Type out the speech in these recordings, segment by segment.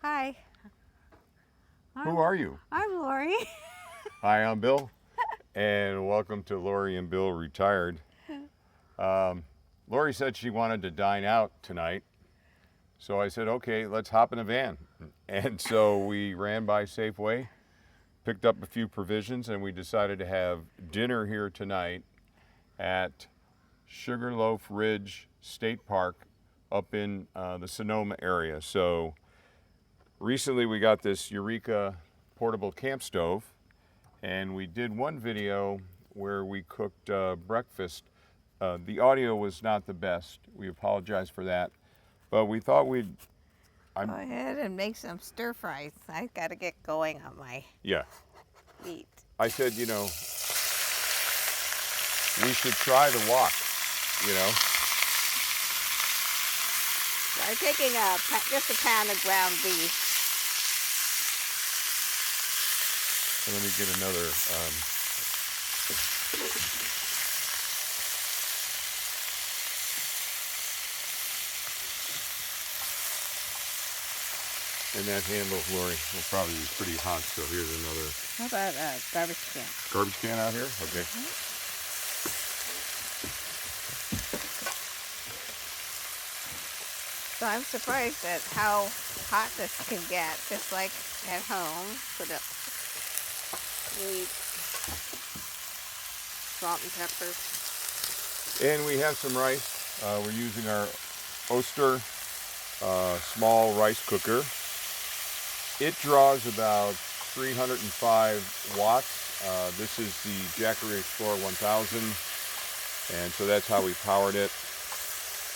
Hi. Who are you? I'm Lori. Hi, I'm Bill, and welcome to Lori and Bill Retired. Lori said she wanted to dine out tonight, so I said, okay, let's hop in a van. And so we ran by Safeway, picked up a few provisions, and we decided to have dinner here tonight at Sugarloaf Ridge State Park up in the Sonoma area. So recently we got this Eureka portable camp stove, and we did one video where we cooked breakfast. The audio was not the best. We apologize for that, but we thought we'd Go ahead and make some stir fries. I gotta get going on my meat. I said, we should try the wok, So I'm taking just a pound of ground beef. So let me get another. And that handle, Lori, will probably be pretty hot, so here's another. How about a garbage can? Garbage can out here? Okay. So I'm surprised at how hot this can get, just like at home. Put up meat, salt and pepper. And we have some rice. We're using our Oster small rice cooker. It draws about 305 watts. This is the Jackery Explorer 1000, and so that's how we powered it.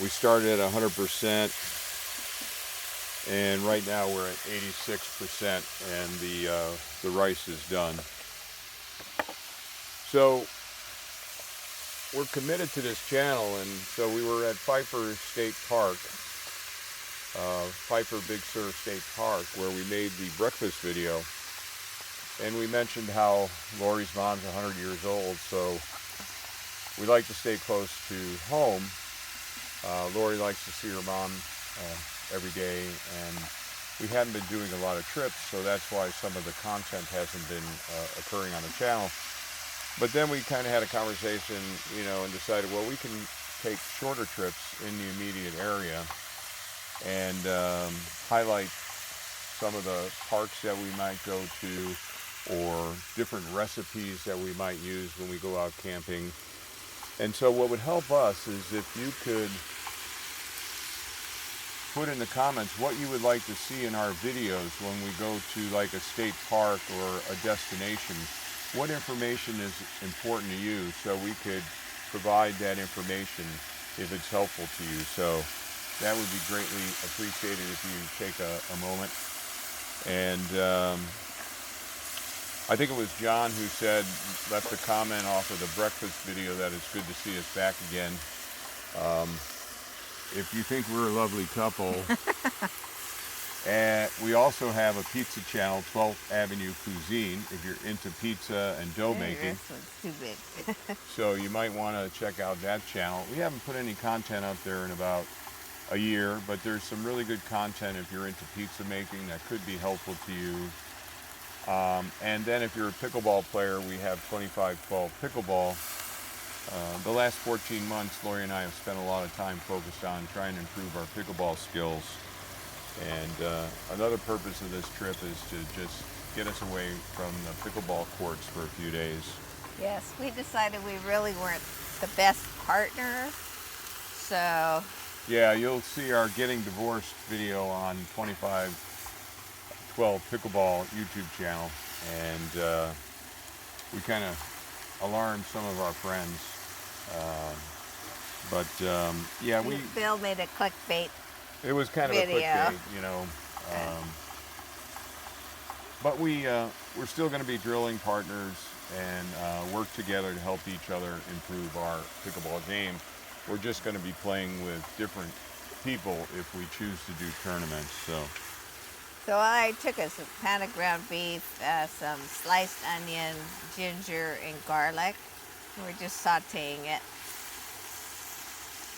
We started at 100%, and right now we're at 86%, and the rice is done. So we're committed to this channel, and so we were at Pfeiffer State Park, Pfeiffer Big Sur State Park, where we made the breakfast video, and we mentioned how Lori's mom's 100 years old, so we like to stay close to home. Lori likes to see her mom every day, and we haven't been doing a lot of trips, so that's why some of the content hasn't been occurring on the channel. But then we kind of had a conversation, and decided, well, we can take shorter trips in the immediate area and highlight some of the parks that we might go to, or different recipes that we might use when we go out camping. And so what would help us is if you could put in the comments what you would like to see in our videos when we go to like a state park or a destination. What information is important to you, so we could provide that information if it's helpful to you. So that would be greatly appreciated if you take a moment. And I think it was John who left a comment off of the breakfast video that it's good to see us back again. If you think we're a lovely couple, and we also have a pizza channel, 12th Avenue Cuisine, if you're into pizza and dough making. This one's too big. So you might want to check out that channel. We haven't put any content up there in about a year, but there's some really good content if you're into pizza making that could be helpful to you. And then if you're a pickleball player, we have 2512 Pickleball. The last 14 months, Lori and I have spent a lot of time focused on trying to improve our pickleball skills. And another purpose of this trip is to just get us away from the pickleball courts for a few days. Yes, we decided we really weren't the best partners, so... Yeah, you'll see our Getting Divorced video on 2512 Pickleball YouTube channel, and we kind of alarmed some of our friends. Yeah, Bill made a clickbait. It was kind of video. a clickbait, but we're still going to be drilling partners and work together to help each other improve our pickleball game. We're just going to be playing with different people if we choose to do tournaments. So I took a pound of ground beef, some sliced onion, ginger, and garlic. We're just sauteing it.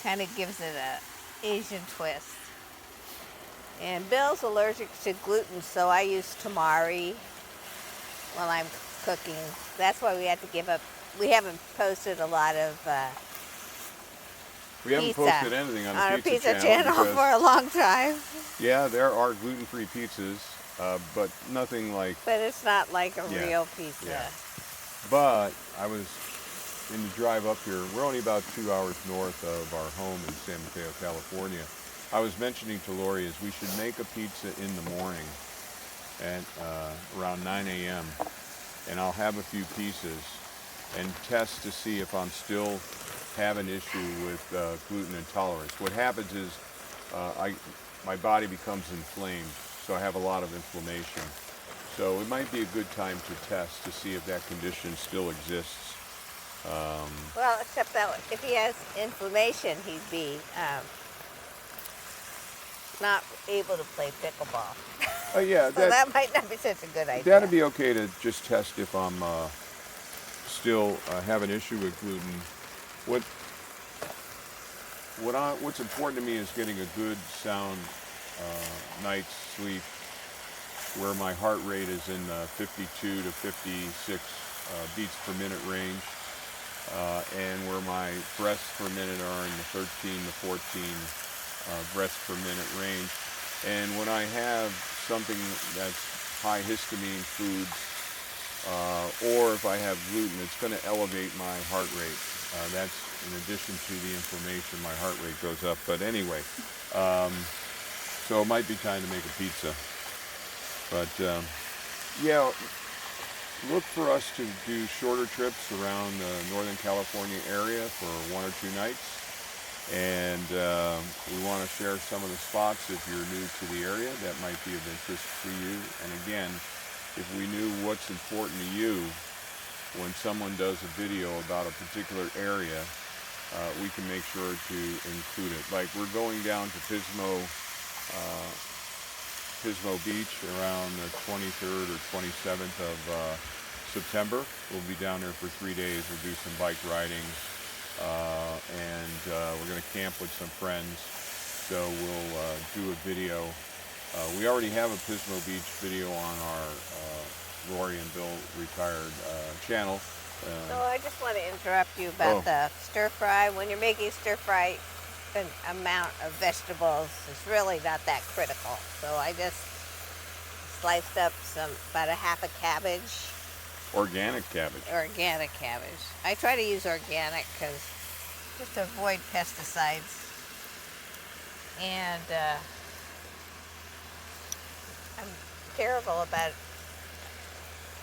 Kind of gives it a Asian twist. And Bill's allergic to gluten, so I use tamari while I'm cooking. That's why we had to give up. We haven't posted a lot of We haven't pizza posted anything on our the pizza channel because, for a long time. yeah, there are gluten-free pizzas, but nothing like, But it's not like a Yeah, real pizza. yeah. But I was in the drive up here. We're only about 2 hours north of our home in San Mateo, California. I was mentioning to Lori is we should make a pizza in the morning at around 9 a.m. and I'll have a few pieces and test to see if I'm still have an issue with gluten intolerance. What happens is my body becomes inflamed, so I have a lot of inflammation. So it might be a good time to test to see if that condition still exists. Well, except that if he has inflammation, he'd be not able to play pickleball. Yeah, So that might not be such a good idea. that'd be okay to just test if I'm still have an issue with gluten. What's important to me is getting a good sound night's sleep where my heart rate is in the 52 to 56 beats per minute range, and where my breaths per minute are in the 13 to 14 breaths per minute range. And when I have something that's high histamine foods, or if I have gluten, it's going to elevate my heart rate. That's in addition to the inflammation, my heart rate goes up. But anyway, so it might be time to make a pizza. But yeah, look for us to do shorter trips around the Northern California area for 1 or 2 nights. And we want to share some of the spots if you're new to the area that might be of interest to you. And again, if we knew what's important to you when someone does a video about a particular area, we can make sure to include it. Like we're going down to Pismo Beach around the 23rd or 27th of September. We'll be down there for 3 days. We'll do some bike riding, and we're going to camp with some friends. So we'll do a video. We already have a Pismo Beach video on our Lori and Bill Retired channel. So I just want to interrupt you about the stir fry. When you're making stir fry, the amount of vegetables is really not that critical. So I just sliced up about a half a cabbage. Organic cabbage. Organic cabbage. I try to use organic because just to avoid pesticides. And I'm terrible about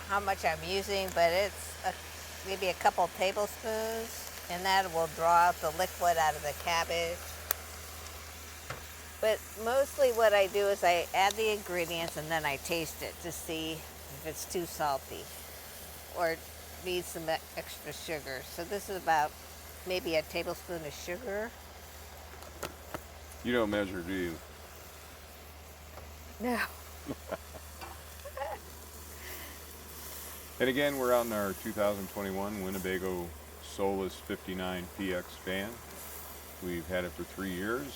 how much I'm using, but it's maybe a couple tablespoons, and that will draw out the liquid out of the cabbage. But mostly what I do is I add the ingredients and then I taste it to see if it's too salty or needs some extra sugar. So this is about maybe a tablespoon of sugar. You don't measure, do you? No. And again, we're out in our 2021 Winnebago Solus 59 PX van. We've had it for 3 years.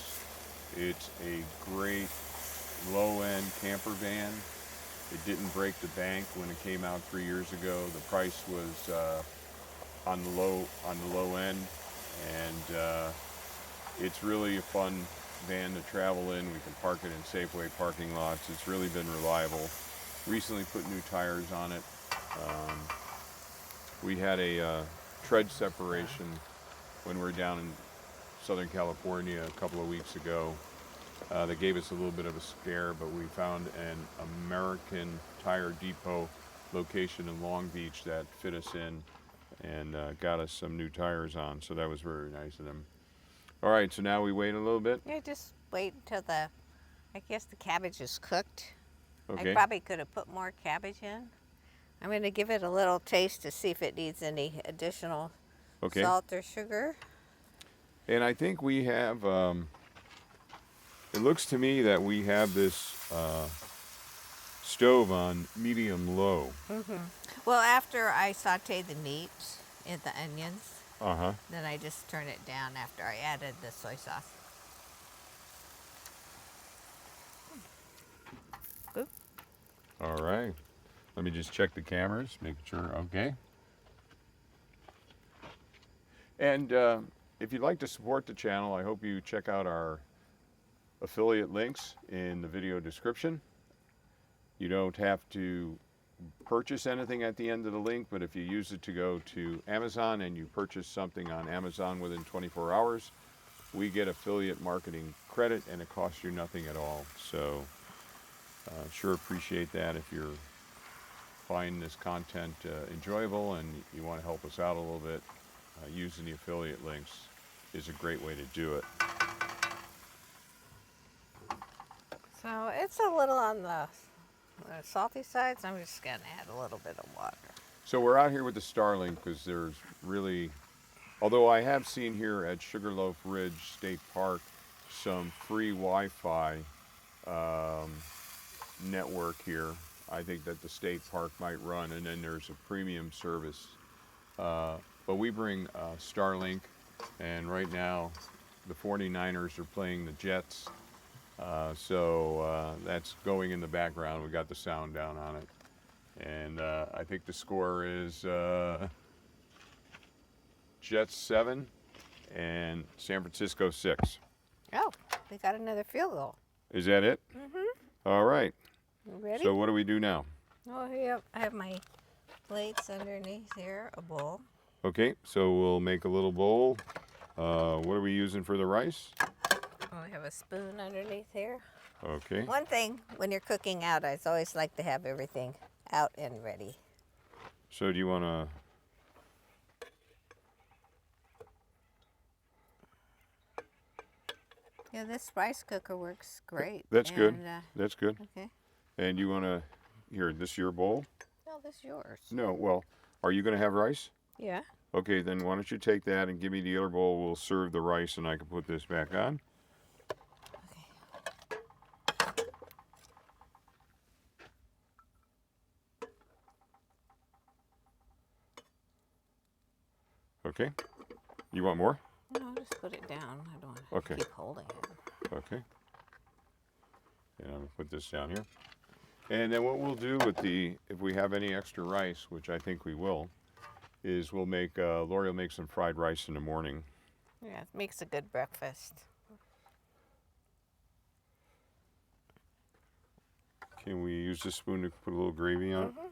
It's a great low-end camper van. It didn't break the bank when it came out 3 years ago. The price was on the low end, and it's really a fun van to travel in. We can park it in Safeway parking lots. It's really been reliable. Recently put new tires on it. We had a tread separation when we were down in Southern California a couple of weeks ago. That gave us a little bit of a scare, but we found an American Tire Depot location in Long Beach that fit us in and got us some new tires on, so that was very nice of them. All right, so now we wait a little bit. Yeah, just wait until I guess the cabbage is cooked. Okay. I probably could have put more cabbage in. I'm going to give it a little taste to see if it needs any additional salt or sugar. And I think we have, it looks to me that we have this stove on medium-low. Mm-hmm. Well, after I saute the meat and the onions, then I just turn it down after I added the soy sauce. All right. Let me just check the cameras, make sure, okay. And if you'd like to support the channel, I hope you check out our affiliate links in the video description. You don't have to purchase anything at the end of the link, but if you use it to go to Amazon and you purchase something on Amazon within 24 hours, we get affiliate marketing credit and it costs you nothing at all. So sure appreciate that if you're finding this content enjoyable and you want to help us out a little bit. Using the affiliate links is a great way to do it. So it's a little on the salty side, so I'm just going to add a little bit of water. So we're out here with the Starlink because there's really, although I have seen here at Sugarloaf Ridge State Park some free Wi-Fi network here. I think that the state park might run, and then there's a premium service. But we bring Starlink, and right now the 49ers are playing the Jets. So that's going in the background. We got the sound down on it. And I think the score is Jets 7 and San Francisco 6. Oh, we got another field goal. Is that it? Mm-hmm. All right. You ready? So what do we do now? Oh, here I have my plates underneath here, a bowl. Okay, so we'll make a little bowl. What are we using for the rice? I have a spoon underneath here. Okay. One thing, when you're cooking out, I always like to have everything out and ready. So do you want to... Yeah, this rice cooker works great. That's good. And, That's good. okay. And you want to... Here, this your bowl? No, this is yours. No, well, are you going to have rice? Yeah. Okay, then why don't you take that and give me the other bowl. We'll serve the rice and I can put this back on. Okay. You want more? No, just put it down. I don't want to keep holding it. Okay. And I'm going to put this down here. And then what we'll do with the, if we have any extra rice, which I think we will, is we'll make, Lori will make some fried rice in the morning. Yeah, it makes a good breakfast. Can we use this spoon to put a little gravy on it? Mm-hmm.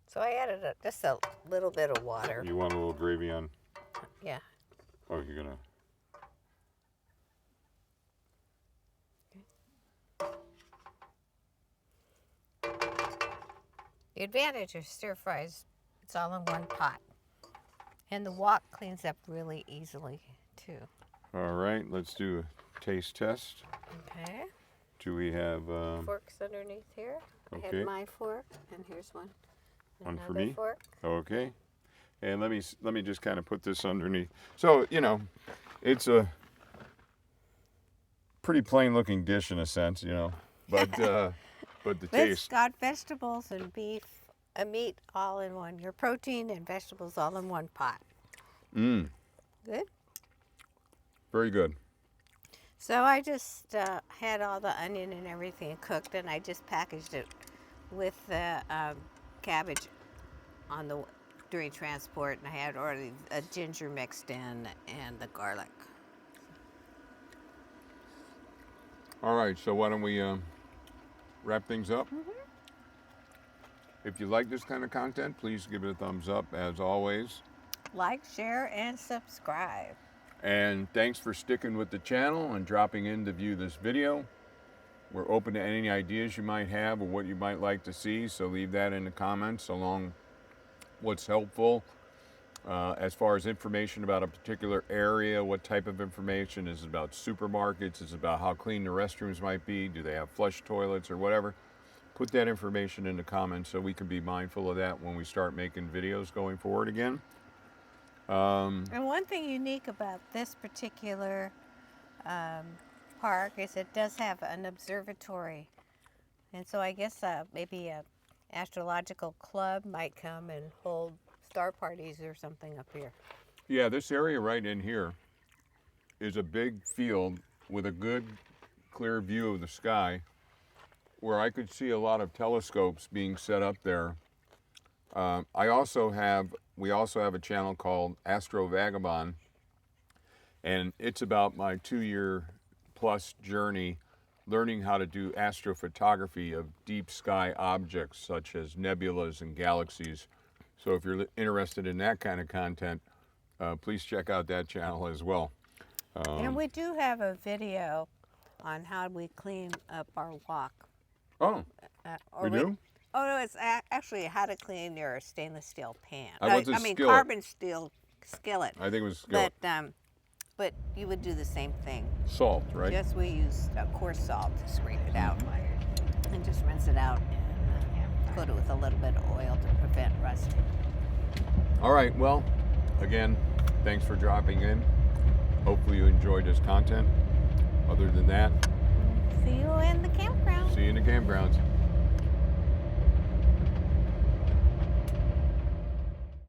So I added just a little bit of water. You want a little gravy on? Yeah. Oh, you're going to... The advantage of stir fries, it's all in one pot. And the wok cleans up really easily, too. All right, let's do a taste test. Okay. Do we have... Forks underneath here. I Okay. have my fork, and here's one. One for Another me? fork. Okay. And let me just kind of put this underneath. So, you know, it's a pretty plain looking dish in a sense, you know, but the It's taste. got vegetables and beef, meat all in one. Your protein and vegetables all in one pot. Mmm, Good. very good. So I just had all the onion and everything cooked, and I just packaged it with the cabbage during transport, and I had already a ginger mixed in and the garlic. All right, so why don't we wrap things up? Mm-hmm. If you like this kind of content, please give it a thumbs up, as always. Like, share, and subscribe. And thanks for sticking with the channel and dropping in to view this video. We're open to any ideas you might have or what you might like to see, so leave that in the comments along what's helpful. As far as information about a particular area, what type of information, is it about supermarkets, is it about how clean the restrooms might be, do they have flush toilets or whatever, put that information in the comments so we can be mindful of that when we start making videos going forward again. And one thing unique about this particular park is it does have an observatory. And so I guess maybe an astrological club might come and hold star parties or something up here. Yeah, this area right in here is a big field with a good, clear view of the sky, where I could see a lot of telescopes being set up there. We also have a channel called Astro Vagabond, and it's about my 2-year plus journey learning how to do astrophotography of deep sky objects such as nebulas and galaxies. So if you're interested in that kind of content, please check out that channel as well. And we do have a video on how we clean up our wok. Oh, we do? Oh, no, it's actually how to clean your stainless steel pan. I mean, skillet. carbon steel skillet. I think it was skillet. But you would do the same thing. Salt, right? Just we use coarse salt to scrape it out and just rinse it out and coat it with a little bit of oil to prevent rusting. All right, well, again, thanks for dropping in. Hopefully you enjoyed this content. Other than that, See you in the campground. see you in the campgrounds.